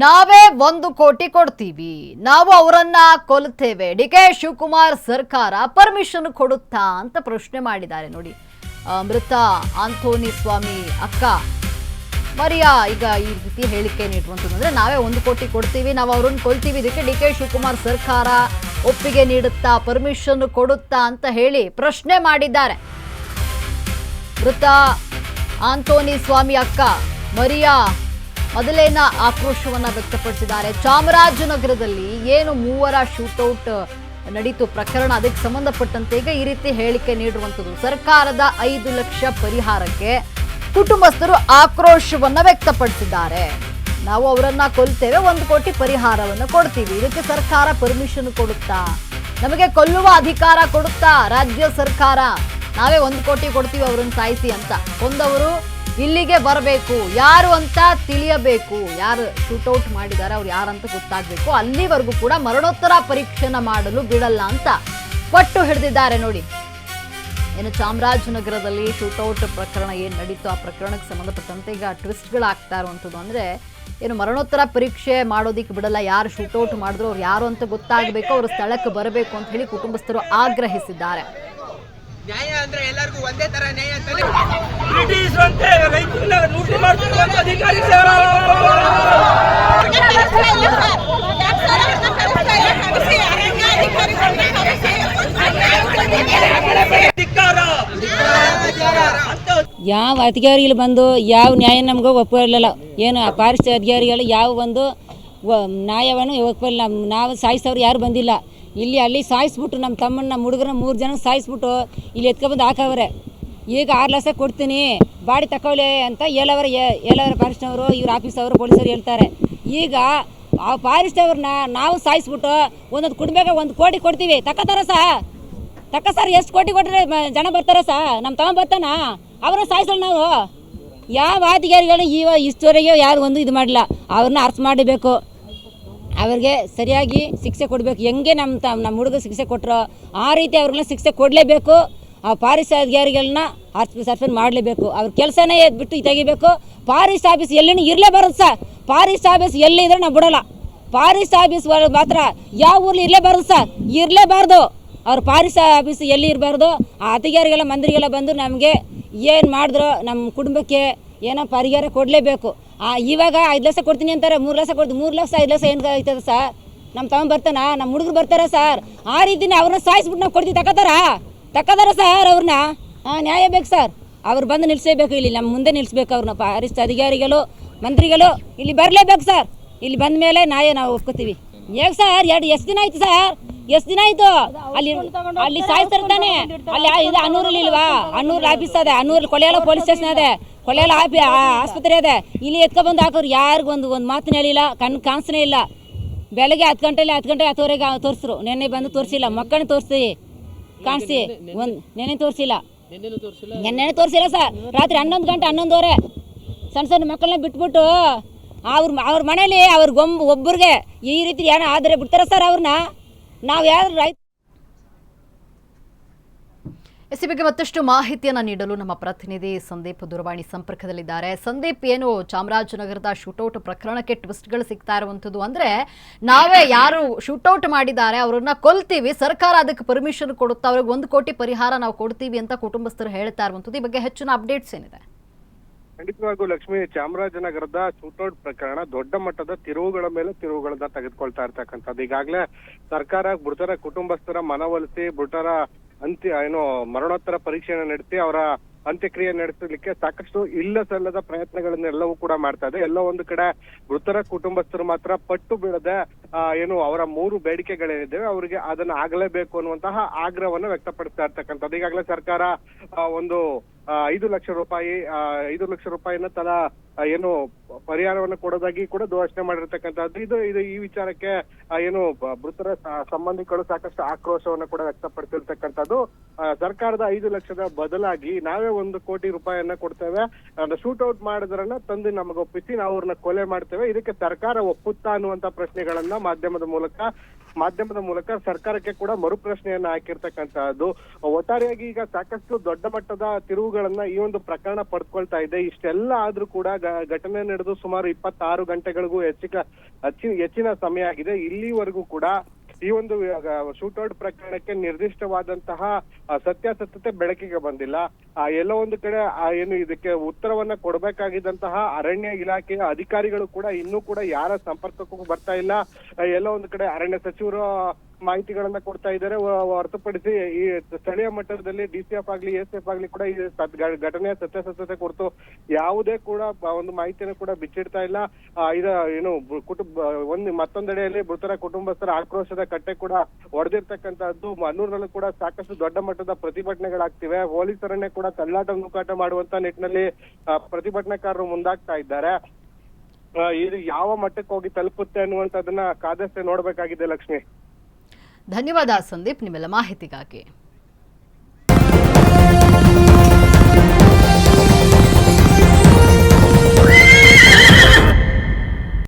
ನಾವೇ 1 ಕೋಟಿ ಕೊಡ್ತೀವಿ, ನಾವು ಅವರನ್ನ ಕೊಲ್ತೇವೆ, ಡಿಕೆ ಶಿವಕುಮಾರ್ ಸರ್ಕಾರ ಪರ್ಮಿಷನ್ ಕೊಡುತ್ತಾ ಅಂತ ಪ್ರಶ್ನೆ ಮಾಡಿದ್ದಾರೆ ನೋಡಿ. ಮೃತ ಆಂಥೋನಿ ಸ್ವಾಮಿ ಅಕ್ಕ ಮರಿಯಾ ಈಗ ಈ ರೀತಿ ಹೇಳಿಕೆ ನೀಡುವಂತಂದ್ರೆ ನಾವೇ 1 ಕೋಟಿ ಕೊಡ್ತೀವಿ, ನಾವು ಅವ್ರನ್ನ ಕೊಲ್ತೀವಿ, ಇದಕ್ಕೆ ಡಿಕೆ ಶಿವಕುಮಾರ್ ಸರ್ಕಾರ ಒಪ್ಪಿಗೆ ನೀಡುತ್ತಾ, ಪರ್ಮಿಷನ್ ಕೊಡುತ್ತಾ ಅಂತ ಹೇಳಿ ಪ್ರಶ್ನೆ ಮಾಡಿದ್ದಾರೆ. ಮೃತ ಆಂಥೋನಿ ಸ್ವಾಮಿ ಅಕ್ಕ ಮರಿಯಾ ಮೊದಲೇನ ಆಕ್ರೋಶವನ್ನ ವ್ಯಕ್ತಪಡಿಸಿದ್ದಾರೆ. ಚಾಮರಾಜನಗರದಲ್ಲಿ ಏನು 3 ಶೂಟೌಟ್ ನಡೀತು ಪ್ರಕರಣ, ಅದಕ್ಕೆ ಸಂಬಂಧಪಟ್ಟಂತೆ ಈಗ ಈ ರೀತಿ ಹೇಳಿಕೆ ನೀಡುವಂಥದ್ದು. ಸರ್ಕಾರದ 5 ಲಕ್ಷ ಪರಿಹಾರಕ್ಕೆ ಕುಟುಂಬಸ್ಥರು ಆಕ್ರೋಶವನ್ನ ವ್ಯಕ್ತಪಡಿಸಿದ್ದಾರೆ. ನಾವು ಅವರನ್ನ ಕೊಲ್ತೇವೆ, 1 ಕೋಟಿ ಪರಿಹಾರವನ್ನು ಕೊಡ್ತೀವಿ, ಇದಕ್ಕೆ ಸರ್ಕಾರ ಪರ್ಮಿಷನ್ ಕೊಡುತ್ತಾ, ನಮಗೆ ಕೊಲ್ಲುವ ಅಧಿಕಾರ ಕೊಡುತ್ತಾ ರಾಜ್ಯ ಸರ್ಕಾರ, ನಾವೇ 1 ಕೋಟಿ ಕೊಡ್ತೀವಿ ಅವರನ್ನು ಸಾಯಿಸಿ ಅಂತ, ಕೊಂದವರು ಇಲ್ಲಿಗೆ ಬರಬೇಕು, ಯಾರು ಅಂತ ತಿಳಿಯಬೇಕು, ಯಾರು ಶೂಟೌಟ್ ಮಾಡಿದ್ದಾರೆ ಅವ್ರು ಯಾರಂತ ಗೊತ್ತಾಗಬೇಕು, ಅಲ್ಲಿವರೆಗೂ ಕೂಡ ಮರಣೋತ್ತರ ಪರೀಕ್ಷೆನ ಮಾಡಲು ಬಿಡಲ್ಲ ಅಂತ ಪಟ್ಟು ಹಿಡಿದಿದ್ದಾರೆ ನೋಡಿ. ಏನು ಚಾಮರಾಜನಗರದಲ್ಲಿ ಶೂಟೌಟ್ ಪ್ರಕರಣ ಏನು ನಡೀತು, ಆ ಪ್ರಕರಣಕ್ಕೆ ಸಂಬಂಧಪಟ್ಟಂತೆ ಈಗ ಟ್ವಿಸ್ಟ್ಗಳಾಗ್ತಾ ಇರುವಂಥದ್ದು. ಅಂದರೆ ಏನು ಮರಣೋತ್ತರ ಪರೀಕ್ಷೆ ಮಾಡೋದಿಕ್ಕೆ ಬಿಡಲ್ಲ, ಯಾರು ಶೂಟೌಟ್ ಮಾಡಿದ್ರು ಅವ್ರು ಯಾರು ಅಂತ ಗೊತ್ತಾಗಬೇಕು, ಅವರು ಸ್ಥಳಕ್ಕೆ ಬರಬೇಕು ಅಂತ ಹೇಳಿ ಕುಟುಂಬಸ್ಥರು ಆಗ್ರಹಿಸಿದ್ದಾರೆ. ನ್ಯಾಯ ಅಂದ್ರೆ ಎಲ್ಲರಿಗೂ ಒಂದೇ ತರ ನ್ಯಾಯ ಅಂತ ಬ್ರಿಟಿಷ್ ಅಂತೆ ರೈತರನ್ನ ಲೂಟಿ ಮಾಡ್ತಿರುವಂತ ಅಧಿಕಾರಿಗಳು ಯಾವ ಅಧಿಕಾರಿಗಳು ಬಂದು ಯಾವ ನ್ಯಾಯ ನಮ್ಗೆ ಒಪ್ಪಿರಲಿಲ್ಲ. ಏನು ಫಾರೆಸ್ಟ್ ಅಧಿಕಾರಿಗಳು ಯಾವ ಒಂದು ನ್ಯಾಯವನ್ನು ಒಪ್ಪಿಲ್ಲ. ನಾವು ಸಾಯಿಸೋರು ಯಾರು ಬಂದಿಲ್ಲ. ಇಲ್ಲಿ ಅಲ್ಲಿ ಸಾಯಿಸ್ಬಿಟ್ಟು ನಮ್ಮ ತಮ್ಮನ್ನ ನಮ್ಮ ಹುಡುಗರನ್ನ 3 ಜನ ಸಾಯಿಸ್ಬಿಟ್ಟು ಇಲ್ಲಿ ಎತ್ಕೊಬಂದು ಹಾಕವ್ರೆ. ಈಗ 6 ಲಕ್ಷ ಕೊಡ್ತೀನಿ ಬಾಡಿ ತಗೊಳ್ಳಿ ಅಂತ ಹೇಳವ್ರೆ ಫಾರೆಸ್ಟ್ನವರು, ಇವ್ರ ಆಫೀಸವರು, ಪೊಲೀಸರು ಹೇಳ್ತಾರೆ. ಈಗ ಆ ಫಾರೆಸ್ಟ್ ಅವ್ರನ್ನ ನಾವು ಸಾಯಿಸ್ಬಿಟ್ಟು ಒಂದೊಂದು ಕುಟುಂಬಕ್ಕೆ 1 ಕೋಟಿ ಕೊಡ್ತೀವಿ, ತಕ್ಕತಾರ ಸರ್ ಎಷ್ಟು ಕೋಟಿ ಕೊಟ್ಟರೆ ಜನ ಬರ್ತಾರ ನಮ್ಮ ತಮ್ಮ ಬರ್ತಾನ, ಅವ್ರನ್ನ ಸಾಯಿಸಲ್ಲ ನಾವು. ಯಾವ ಅಧಿಕಾರಿಗಳು ಇಷ್ಟವರೆಗೆ ಯಾರು ಒಂದು ಇದು ಮಾಡಲಿಲ್ಲ. ಅವ್ರನ್ನ ಅರ್ಥ ಮಾಡಬೇಕು, ಅವ್ರಿಗೆ ಸರಿಯಾಗಿ ಶಿಕ್ಷೆ ಕೊಡಬೇಕು. ಹೆಂಗೆ ನಮ್ಮ ಹುಡುಗ ಶಿಕ್ಷೆ ಕೊಟ್ಟರು ಆ ರೀತಿ ಅವ್ರನ್ನ ಶಿಕ್ಷೆ ಕೊಡಲೇಬೇಕು. ಆ ಫಾರೆಸ್ಟ್ ಅಧಿಕಾರಿಗಳನ್ನ ಸಸ್ಪೆಂಡ್ ಮಾಡಲೇಬೇಕು. ಅವ್ರ ಕೆಲಸನೇ ಬಿಟ್ಟು ತೆಗಿಬೇಕು. ಫಾರೆಸ್ಟ್ ಆಫೀಸ್ ಎಲ್ಲಿನೂ ಇರಲೇಬಾರದು ಸರ್. ಫಾರೆಸ್ಟ್ ಆಫೀಸ್ ಎಲ್ಲಿ ಇದ್ರೆ ನಾವು ಬಿಡೋಲ್ಲ. ಫಾರೆಸ್ಟ್ ಆಫೀಸ್ ಮಾತ್ರ ಯಾವ ಊರಲ್ಲಿ ಇರಲೇಬಾರ್ದು ಸರ್, ಇರಲೇಬಾರ್ದು. ಅವ್ರ ಫಾರೆಸ್ಟ್ ಆಫೀಸ್ ಎಲ್ಲಿ ಇರಬಾರ್ದು. ಆ ಅಧಿಕಾರಿಗಳ ಮಂತ್ರಿಗೆಲ್ಲ ಬಂದು ನಮಗೆ ಏನು ಮಾಡಿದ್ರು ನಮ್ಮ ಕುಟುಂಬಕ್ಕೆ ಏನೋ ಪರಿಹಾರ ಕೊಡಲೇಬೇಕು. ಇವಾಗ 5 ಲಕ್ಷ ಕೊಡ್ತೀನಿ ಅಂತಾರೆ, 3 ಲಕ್ಷ ಕೊಡ್ತೀನಿ. 3 ಲಕ್ಷ 5 ಲಕ್ಷ ಏನು ಆಯ್ತದ ಸರ್? ನಮ್ಮ ತಮ್ಮ ಬರ್ತಾನ, ನಮ್ಮ ಹುಡುಗರು ಬರ್ತಾರ ಸರ್. ಆ ರೀತಿನೇ ಅವ್ರನ್ನ ಸಾಯಿಸ್ಬಿಟ್ಟು ನಾವು ಕೊಡ್ತೀವಿ, ತಕ್ಕದಾರ ಸರ್. ಅವ್ರನ್ನ ನ್ಯಾಯ ಬೇಕು ಸರ್. ಅವ್ರು ಬಂದು ನಿಲ್ಲಿಸಬೇಕು, ಇಲ್ಲಿ ನಮ್ಮ ಮುಂದೆ ನಿಲ್ಲಿಸ್ಬೇಕು. ಅವ್ರನ್ನ ಫಾರೆಸ್ಟ್ ಅಧಿಕಾರಿಗಳು ಮಂತ್ರಿಗಳು ಇಲ್ಲಿ ಬರಲೇಬೇಕು ಸರ್. ಇಲ್ಲಿ ಬಂದ ಮೇಲೆ ನ್ಯಾಯ ನಾವು ಒಪ್ಕೋತೀವಿ. ಹೇಗೆ ಸರ್? ಎಷ್ಟು ದಿನ ಆಯ್ತು ಸರ್? ಎಷ್ಟು ದಿನ ಆಯ್ತು? ಅಲ್ಲಿ ಸಾಯಿಸ್ತಾನೆ. ಅಲ್ಲಿ ಇದು ಅನ್ನೂರಲ್ಲಿ ಇಲ್ವಾ? ಅನ್ನೂರು ಆಫೀಸ್ ಅದೇ, ಅನ್ನೂರಲ್ಲಿ ಕೊಳೆಯಲ್ಲ ಪೊಲೀಸ್ ಸ್ಟೇಷನ್ ಅದೇ, ಕೊಳೆಯಲ್ಲ ಆಸ್ಪತ್ರೆ ಅದೇ. ಇಲ್ಲಿ ಎತ್ಕೊಬಂದು ಹಾಕೋರು ಯಾರಿಗೂ ಒಂದು ಮಾತನ್ನ ಹೇಳಿಲ್ಲ, ಕಾಣಿಸ್ತಾನೆ ಇಲ್ಲ. ಬೆಳಗ್ಗೆ 10 ಗಂಟೆಲಿ 10:10ವರೆಗೆ ತೋರಿಸ್ರು. ನೆನ್ನೆ ಬಂದು ತೋರಿಸಿಲ್ಲ, ಮಕ್ಕಳನ್ನ ತೋರಿಸ್ತೀವಿ ಕಾಣಿಸಿ. ನೆನ್ನೆ ತೋರಿಸಿಲ್ಲ, ನೆನ್ನೆ ತೋರಿಸಿಲ್ಲ ಸರ್. ರಾತ್ರಿ 11 ಗಂಟೆ 11:30 ಸಣ್ಣ ಮಕ್ಕಳನ್ನ ಬಿಟ್ಬಿಟ್ಟು ಅವ್ರ ಮನೇಲಿ ಒಬ್ಬರಿಗೆ ಈ ರೀತಿ ಏನೋ ಆದರೆ ಬಿಡ್ತಾರ ಸರ್ ಅವ್ರನ್ನ? ನಾವು ಯಾರು ರೈತ. ಈ ಬಗ್ಗೆ ಮತ್ತಷ್ಟು ಮಾಹಿತಿಯನ್ನು ನೀಡಲು ನಮ್ಮ ಪ್ರತಿನಿಧಿ ಸಂದೀಪ್ ದೂರವಾಣಿ ಸಂಪರ್ಕದಲ್ಲಿದ್ದಾರೆ. ಸಂದೀಪ್, ಏನು ಚಾಮರಾಜನಗರದ ಶೂಟೌಟ್ ಪ್ರಕರಣಕ್ಕೆ ಟ್ವಿಸ್ಟ್ಗಳು ಸಿಗ್ತಾ ಇರುವಂಥದ್ದು ಅಂದರೆ ನಾವೇ ಯಾರು ಶೂಟೌಟ್ ಮಾಡಿದ್ದಾರೆ ಅವರನ್ನ ಕೊಲ್ತೀವಿ, ಸರ್ಕಾರ ಅದಕ್ಕೆ ಪರ್ಮಿಷನ್ ಕೊಡುತ್ತಾ, ಅವ್ರಿಗೆ 1 ಕೋಟಿ ಪರಿಹಾರ ನಾವು ಕೊಡ್ತೀವಿ ಅಂತ ಕುಟುಂಬಸ್ಥರು ಹೇಳ್ತಾ ಇರುವಂಥದ್ದು. ಈ ಬಗ್ಗೆ ಹೆಚ್ಚಿನ ಅಪ್ಡೇಟ್ಸ್ ಏನಿದೆ? ಖಂಡಿತವಾಗೂ ಲಕ್ಷ್ಮಿ, ಚಾಮರಾಜನಗರದ ಶೂಟೌಟ್ ಪ್ರಕರಣ ದೊಡ್ಡ ಮಟ್ಟದ ತಿರುವುಗಳ ಮೇಲೆ ತಿರುವುಗಳನ್ನ ತೆಗೆದುಕೊಳ್ತಾ ಇರ್ತಕ್ಕಂಥದ್ದು. ಈಗಾಗಲೇ ಸರ್ಕಾರ ಮೃತರ ಕುಟುಂಬಸ್ಥರ ಮನವೊಲಿಸಿ ಮೃತರ ಮರಣೋತ್ತರ ಪರೀಕ್ಷೆಯನ್ನು ನಡೆಸಿ ಅವರ ಅಂತ್ಯಕ್ರಿಯೆ ನಡೆಸಲಿಕ್ಕೆ ಸಾಕಷ್ಟು ಇಲ್ಲ ಸಲ್ಲದ ಪ್ರಯತ್ನಗಳನ್ನೆಲ್ಲವೂ ಕೂಡ ಮಾಡ್ತಾ ಇದೆ. ಎಲ್ಲೋ ಒಂದು ಕಡೆ ಮೃತರ ಕುಟುಂಬಸ್ಥರು ಮಾತ್ರ ಪಟ್ಟು ಬೀಳದೆ ಅವರ 3 ಬೇಡಿಕೆಗಳೇನಿದ್ದೇವೆ ಅವರಿಗೆ ಅದನ್ನ ಆಗಲೇಬೇಕು ಅನ್ನುವಂತಹ ಆಗ್ರಹವನ್ನು ವ್ಯಕ್ತಪಡಿಸ್ತಾ ಇರ್ತಕ್ಕಂಥದ್ದು. ಈಗಾಗಲೇ ಸರ್ಕಾರ ಒಂದು 5 ಲಕ್ಷ ರೂಪಾಯಿನ ತಲಾ ಪರಿಹಾರವನ್ನು ಕೊಡೋದಾಗಿ ಕೂಡ ಘೋಷಣೆ ಮಾಡಿರ್ತಕ್ಕಂಥದ್ದು. ಇದು ಈ ವಿಚಾರಕ್ಕೆ ಮೃತರ ಸಂಬಂಧಿಕರು ಸಾಕಷ್ಟು ಆಕ್ರೋಶವನ್ನು ಕೂಡ ವ್ಯಕ್ತಪಡಿಸಿರ್ತಕ್ಕಂಥದ್ದು. ಸರ್ಕಾರದ 5 ಲಕ್ಷದ ಬದಲಾಗಿ ನಾವೇ 1 ಕೋಟಿ ರೂಪಾಯಿಯನ್ನ ಕೊಡ್ತೇವೆ, ಶೂಟೌಟ್ ಮಾಡಿದ್ರನ್ನ ತಂದು ನಮಗೆ ಒಪ್ಪಿಸಿ ನಾವು ಅವ್ರನ್ನ ಕೊಲೆ ಮಾಡ್ತೇವೆ, ಇದಕ್ಕೆ ಸರ್ಕಾರ ಒಪ್ಪುತ್ತಾ ಅನ್ನುವಂತ ಪ್ರಶ್ನೆಗಳನ್ನ ಮಾಧ್ಯಮದ ಮೂಲಕ ಮಾಧ್ಯಮದ ಮೂಲಕ ಸರ್ಕಾರಕ್ಕೆ ಕೂಡ ಮರುಪ್ರಶ್ನೆಯನ್ನ ಹಾಕಿರ್ತಕ್ಕಂತಹದ್ದು. ಒಟ್ಟಾರೆಯಾಗಿ ಈಗ ಸಾಕಷ್ಟು ದೊಡ್ಡ ಮಟ್ಟದ ತಿರುವುಗಳನ್ನ ಈ ಒಂದು ಪ್ರಕರಣ ಪಡ್ಕೊಳ್ತಾ ಇದೆ. ಇಷ್ಟೆಲ್ಲ ಆದ್ರೂ ಕೂಡ ಘಟನೆ ನಡೆದು ಸುಮಾರು 26 ಗಂಟೆಗಳಿಗೂ ಹೆಚ್ಚಿನ ಸಮಯ ಆಗಿದೆ. ಇಲ್ಲಿವರೆಗೂ ಕೂಡ ಈ ಒಂದು ಶೂಟೌಟ್ ಪ್ರಕರಣಕ್ಕೆ ನಿರ್ದಿಷ್ಟವಾದಂತಹ ಸತ್ಯಾಸತ್ಯತೆ ಬೆಳಕಿಗೆ ಬಂದಿಲ್ಲ. ಎಲ್ಲೋ ಒಂದು ಕಡೆ ಏನು ಇದಕ್ಕೆ ಉತ್ತರವನ್ನ ಕೊಡಬೇಕಾಗಿದ್ದಂತಹ ಅರಣ್ಯ ಇಲಾಖೆಯ ಅಧಿಕಾರಿಗಳು ಕೂಡ ಇನ್ನೂ ಕೂಡ ಯಾರ ಸಂಪರ್ಕಕ್ಕೂ ಬರ್ತಾ ಇಲ್ಲ. ಎಲ್ಲೋ ಒಂದು ಕಡೆ ಅರಣ್ಯ ಸಚಿವರು ಮಾಹಿತಿಗಳನ್ನ ಕೊಡ್ತಾ ಇದ್ದಾರೆ. ಹೊರತುಪಡಿಸಿ ಈ ಸ್ಥಳೀಯ ಮಟ್ಟದಲ್ಲಿ DCF ಆಗ್ಲಿ ACF ಆಗ್ಲಿ ಕೂಡ ಈ ಘಟನೆಯ ಸತ್ಯಾಸತ್ಯತೆ ಕುರಿತು ಯಾವುದೇ ಕೂಡ ಒಂದು ಮಾಹಿತಿಯನ್ನು ಕೂಡ ಬಿಚ್ಚಿಡ್ತಾ ಇಲ್ಲ. ಏನು ಮತ್ತೊಂದೆಡೆಯಲ್ಲಿ ಮೃತರ ಕುಟುಂಬಸ್ಥರ ಆಕ್ರೋಶದ ಕಟ್ಟೆ ಕೂಡ ಹೊಡೆದಿರ್ತಕ್ಕಂಥದ್ದು. ಮನ್ನೂರಿನಲ್ಲೂ ಕೂಡ ಸಾಕಷ್ಟು ದೊಡ್ಡ ಮಟ್ಟದ ಪ್ರತಿಭಟನೆಗಳಾಗ್ತಿವೆ. ಪೊಲೀಸರನ್ನೇ ಕೂಡ ತಳ್ಳಾಟ ನೂಕಾಟ ಮಾಡುವಂತ ನಿಟ್ಟಿನಲ್ಲಿ ಪ್ರತಿಭಟನಾಕಾರರು ಮುಂದಾಗ್ತಾ ಇದ್ದಾರೆ. ಇದು ಯಾವ ಮಟ್ಟಕ್ಕೆ ಹೋಗಿ ತಲುಪುತ್ತೆ ಅನ್ನುವಂಥದ್ದನ್ನ ಕಾದಷ್ಟೇ ನೋಡ್ಬೇಕಾಗಿದೆ ಲಕ್ಷ್ಮಿ. ಧನ್ಯವಾದ ಸಂದೀಪ್ ನಿಮ್ಮೆಲ್ಲ ಮಾಹಿತಿಗಾಗಿ.